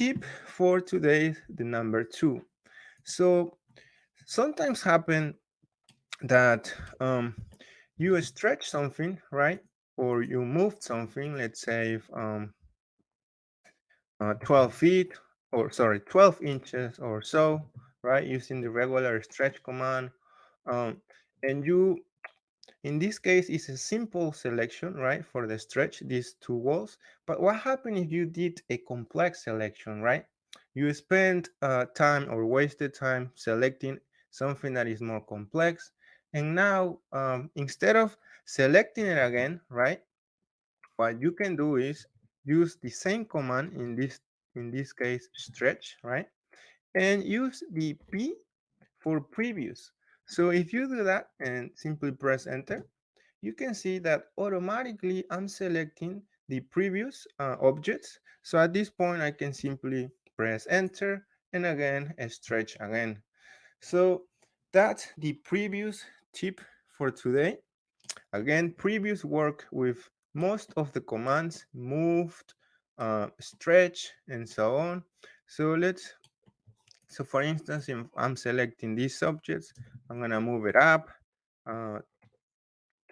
tip for today, the number 2. So sometimes happen that you stretch something, right? Or you move something, let's say 12 feet, or sorry, 12 inches or so, right? Using the regular stretch command. Um, and you, in this case, it's a simple selection, right? For the stretch, these two walls. But what happened if you did a complex selection, right? You spend time or wasted time selecting something that is more complex. And now, instead of selecting it again, right? What you can do is use the same command in this case stretch, right? And use the P for previous. So if you do that and simply press enter, you can see that automatically I'm selecting the previous objects. So at this point I can simply press enter and again stretch again. So that's the previous tip for today. Again, previous work with most of the commands, moved, stretch, and so on. So for instance, if I'm selecting these subjects, I'm gonna move it up uh,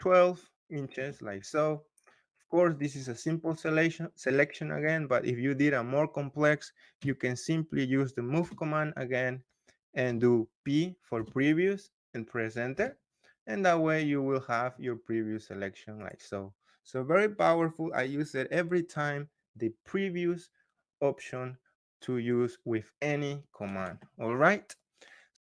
12 inches like so. Of course, this is a simple selection again, but if you did a more complex, you can simply use the move command again and do P for previous and press enter. And that way you will have your previous selection like so. So very powerful. I use it every time, the previous option to use with any command. All right.